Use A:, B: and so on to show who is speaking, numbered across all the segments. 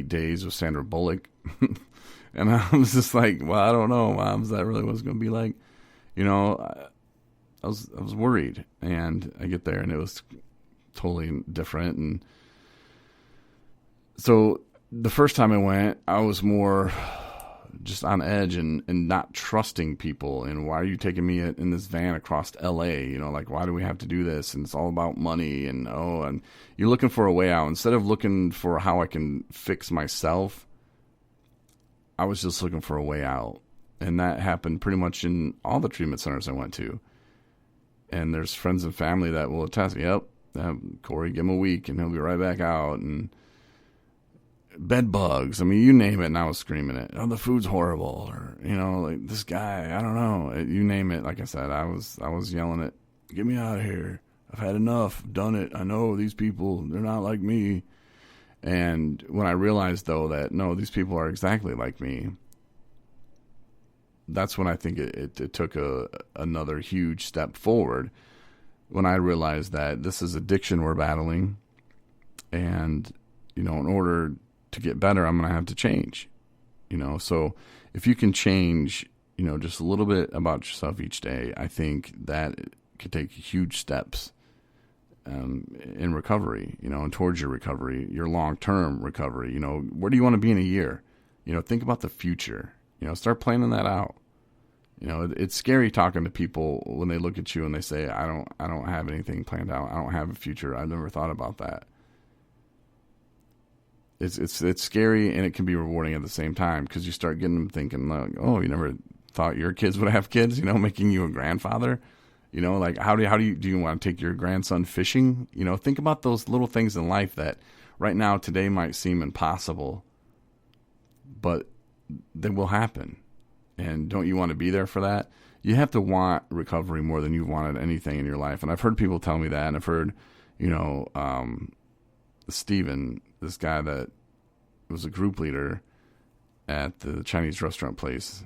A: days with Sandra Bullock. And I was just like, well, I don't know, Mom, is that really what it's going to be like? You know, I was worried, and I get there and it was totally different. And so the first time I went, I was more just on edge and not trusting people. And why are you taking me in this van across LA? You know, like, why do we have to do this? And it's all about money. And and you're looking for a way out. Instead of looking for how I can fix myself, I was just looking for a way out. And that happened pretty much in all the treatment centers I went to. And there's friends and family that will attest, yep, Corey, give him a week and he'll be right back out. And bed bugs, I mean, you name it, and I was screaming it. Oh, the food's horrible, or, you know, like, this guy, I don't know. You name it, like I said, I was yelling it, get me out of here. I've had enough, done it. I know these people, they're not like me. And when I realized, though, that, no, these people are exactly like me, that's when I think it took another huge step forward, when I realized that this is addiction we're battling, and, you know, in order to get better, I'm going to have to change, you know. So if you can change, you know, just a little bit about yourself each day, I think that could take huge steps in recovery, you know, and towards your recovery, your long-term recovery. You know, where do you want to be in a year? You know, think about the future, you know, start planning that out. You know, it's scary talking to people when they look at you and they say, I don't have anything planned out. I don't have a future. I've never thought about that. It's scary, and it can be rewarding at the same time, because you start getting them thinking, like, oh, you never thought your kids would have kids, you know, making you a grandfather. You know, like, do you want to take your grandson fishing? You know, think about those little things in life that right now today might seem impossible, but they will happen. And don't you want to be there for that? You have to want recovery more than you've wanted anything in your life. And I've heard people tell me that, and I've heard, you know, Steven, this guy that was a group leader at the Chinese restaurant place,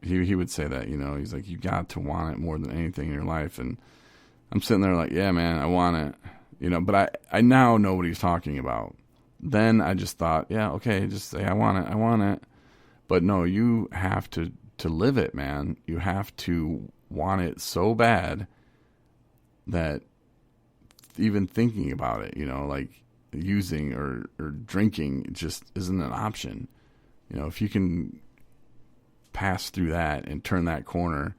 A: he would say that, you know, he's like, you got to want it more than anything in your life. And I'm sitting there like, yeah, man, I want it, you know, but I now know what he's talking about. Then I just thought, yeah, okay, just say, I want it. But no, you have to live it, man. You have to want it so bad that even thinking about it, you know, like using or drinking, it just isn't an option. You know, if you can pass through that and turn that corner,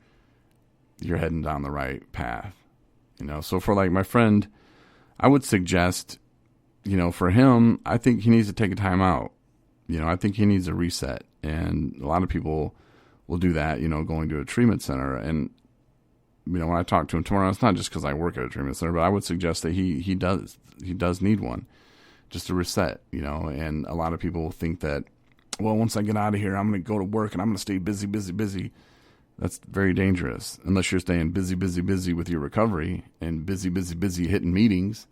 A: you're heading down the right path. You know, so for like my friend, I would suggest, you know, for him, I think he needs to take a time out. You know, I think he needs a reset. And a lot of people will do that, you know, going to a treatment center. And, you know, when I talk to him tomorrow, it's not just because I work at a treatment center, but I would suggest that he does need one, just to reset, you know. And a lot of people will think that, well, once I get out of here, I'm going to go to work and I'm going to stay busy. That's very dangerous, unless you're staying busy with your recovery, and busy hitting meetings,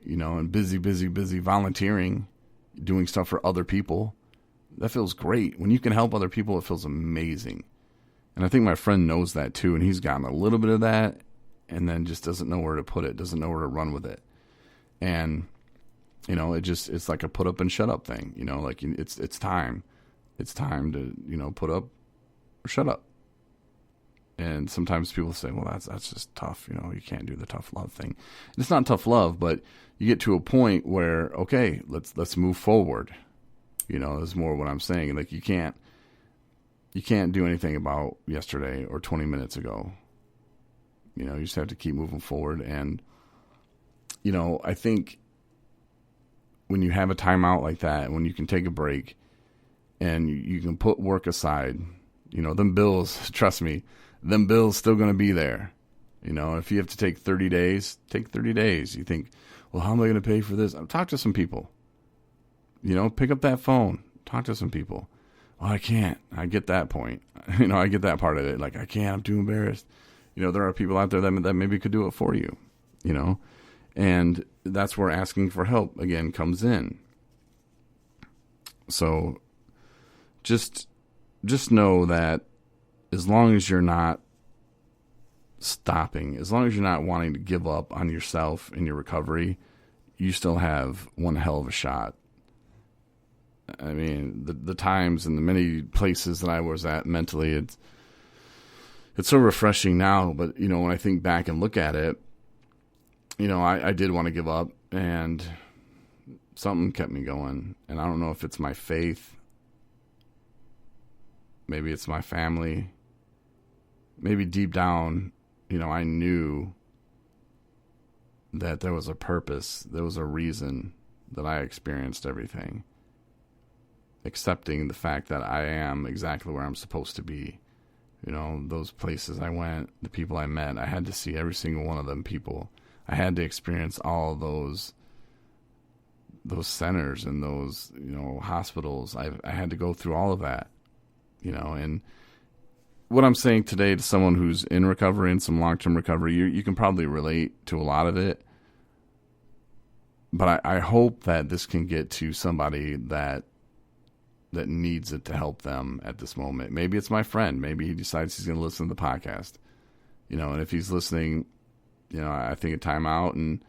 A: you know, and busy volunteering, doing stuff for other people. That feels great. When you can help other people, it feels amazing. And I think my friend knows that too, and he's gotten a little bit of that, and then just doesn't know where to put it, doesn't know where to run with it. And, you know, it's like a put up and shut up thing, you know, like it's time. It's time to, you know, put up or shut up. And sometimes people say, well, that's just tough, you know, you can't do the tough love thing. And it's not tough love, but you get to a point where, okay, let's move forward. You know, is more what I'm saying. Like, you can't do anything about yesterday or 20 minutes ago. You know, you just have to keep moving forward. And, you know, I think when you have a timeout like that, when you can take a break and you can put work aside, you know, them bills, trust me, them bills still going to be there. You know, if you have to take 30 days, take 30 days. You think, well, how am I going to pay for this? Talk to some people. You know, pick up that phone, talk to some people. Oh, I can't. I get that point. You know, I get that part of it. Like, I can't. I'm too embarrassed. You know, there are people out there that maybe could do it for you, you know. And that's where asking for help, again, comes in. So just know that as long as you're not stopping, as long as you're not wanting to give up on yourself in your recovery, you still have one hell of a shot. I mean, the times and the many places that I was at mentally, it's so refreshing now. But, you know, when I think back and look at it, you know, I did want to give up, and something kept me going. And I don't know if it's my faith. Maybe it's my family. Maybe deep down, you know, I knew that there was a purpose. There was a reason that I experienced everything. Accepting the fact that I am exactly where I'm supposed to be. You know, those places I went, the people I met, I had to see every single one of them people. I had to experience all of those centers and those, you know, hospitals. I had to go through all of that, you know. And what I'm saying today to someone who's in recovery and some long-term recovery, you can probably relate to a lot of it. But I hope that this can get to somebody that needs it to help them at this moment. Maybe it's my friend. Maybe he decides he's going to listen to the podcast. You know, and if he's listening, you know, I think a time out and,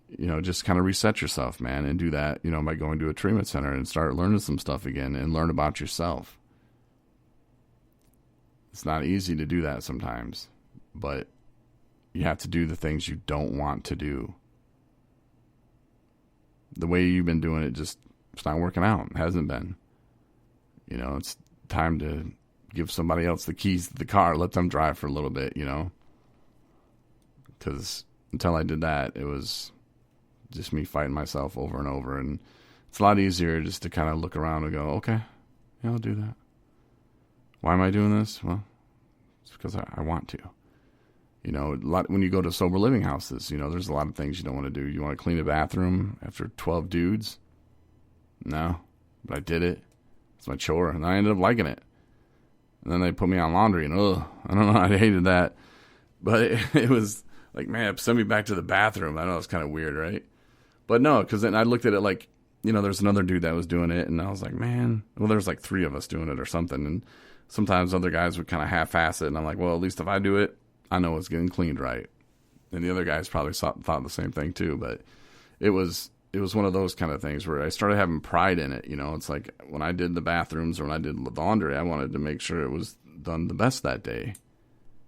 A: you know, just kind of reset yourself, man, and do that, you know, by going to a treatment center and start learning some stuff again and learn about yourself. It's not easy to do that sometimes, but you have to do the things you don't want to do. The way you've been doing it, it's not working out. It hasn't been. You know, it's time to give somebody else the keys to the car, let them drive for a little bit, you know. Because until I did that, it was just me fighting myself over and over. And it's a lot easier just to kind of look around and go, okay, yeah, I'll do that. Why am I doing this? Well, it's because I want to. You know, when you go to sober living houses, you know, there's a lot of things you don't want to do. You want to clean a bathroom after 12 dudes? No, but I did it. It's my chore, and I ended up liking it. And then they put me on laundry, and I don't know, I hated that. But it was like, man, send me back to the bathroom. I know it's kind of weird, right? But no, because then I looked at it like, you know, there's another dude that was doing it, and I was like, man, well, there's like 3 of us doing it or something. And sometimes other guys would kind of half-ass it, and I'm like, well, at least if I do it, I know it's getting cleaned right. And the other guys probably thought the same thing too, but it was one of those kind of things where I started having pride in it. You know, it's like when I did the bathrooms or when I did the laundry, I wanted to make sure it was done the best that day,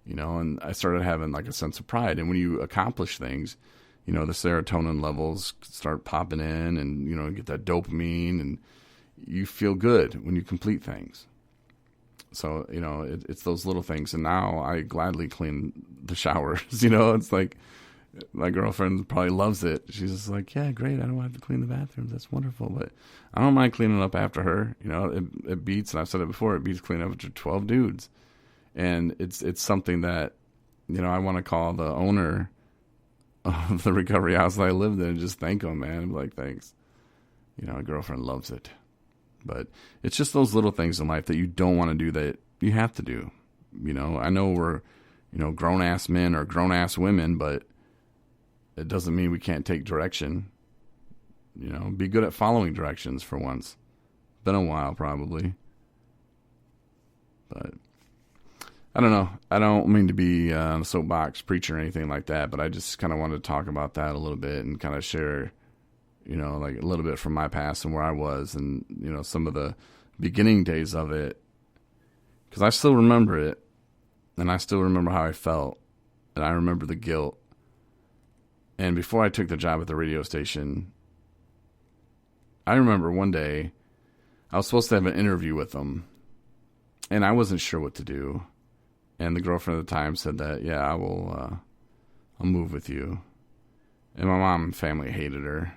A: you know, and I started having like a sense of pride. And when you accomplish things, you know, the serotonin levels start popping in and, you know, get that dopamine and you feel good when you complete things. So, you know, it's those little things. And now I gladly clean the showers, you know, it's like my girlfriend probably loves it. She's just like, yeah, great. I don't have to clean the bathrooms. That's wonderful. But I don't mind cleaning up after her. You know, it beats, and I've said it before, it beats cleaning up after 12 dudes. And it's something that, you know, I want to call the owner of the recovery house that I lived in and just thank him, man. I'm like, thanks. You know, my girlfriend loves it. But it's just those little things in life that you don't want to do that you have to do. You know, I know we're, you know, grown-ass men or grown-ass women, but it doesn't mean we can't take direction. You know, be good at following directions for once. Been a while, probably. But I don't know. I don't mean to be a soapbox preacher or anything like that, but I just kind of wanted to talk about that a little bit and kind of share, you know, like a little bit from my past and where I was and, you know, some of the beginning days of it. Because I still remember it, and I still remember how I felt, and I remember the guilt. And before I took the job at the radio station, I remember one day I was supposed to have an interview with them, and I wasn't sure what to do. And the girlfriend at the time said that, yeah, I'll move with you. And my mom and family hated her.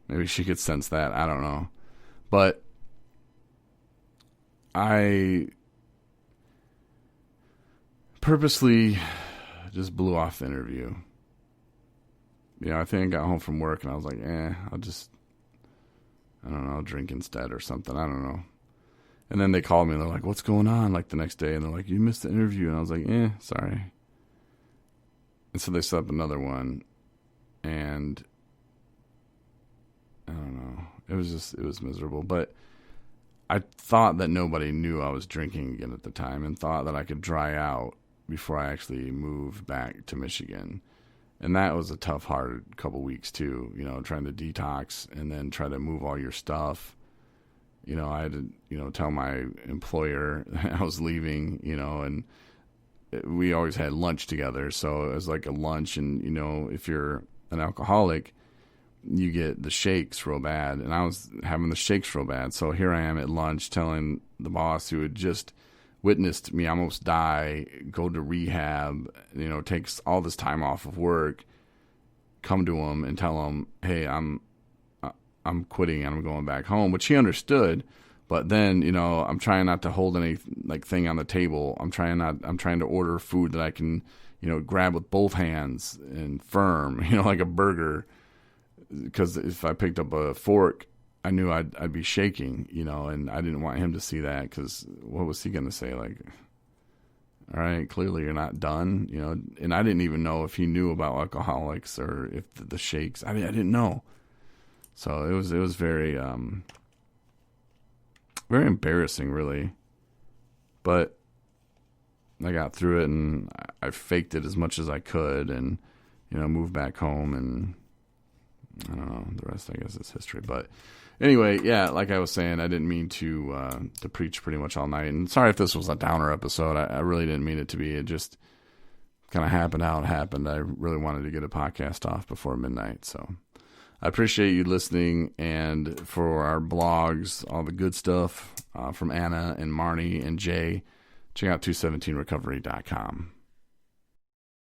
A: Maybe she could sense that. I don't know. But I purposely just blew off the interview. You know, I think I got home from work and I was like, I'll drink instead or something. I don't know. And then they called me and they're like, what's going on? Like the next day. And they're like, you missed the interview. And I was like, sorry. And so they set up another one. And I don't know. It was miserable. But I thought that nobody knew I was drinking again at the time and thought that I could dry out before I actually moved back to Michigan. And that was a tough, hard couple weeks too, you know, trying to detox and then try to move all your stuff, I had to, tell my employer I was leaving, and we always had lunch together. So it was like a lunch. And, if you're an alcoholic, you get the shakes real bad. And I was having the shakes real bad. So here I am at lunch telling the boss, who had just witnessed me almost die, go to rehab, takes all this time off of work, come to him and tell him, hey, I'm quitting and I'm going back home, which he understood. But then, I'm trying not to hold any thing on the table. I'm trying to order food that I can, grab with both hands and firm, like a burger. Because if I picked up a fork, I knew I'd be shaking, and I didn't want him to see that, because what was he going to say? Like, all right, clearly you're not done, and I didn't even know if he knew about alcoholics or if the shakes, I didn't know. So it was very, very embarrassing, really, but I got through it, and I faked it as much as I could, and, moved back home, and I don't know, the rest, I guess, is history. But anyway, yeah, like I was saying, I didn't mean to preach pretty much all night. And sorry if this was a downer episode. I really didn't mean it to be. It just kind of happened how it happened. I really wanted to get a podcast off before midnight. So I appreciate you listening. And for our blogs, all the good stuff from Anna and Marnie and Jay, check out 217recovery.com.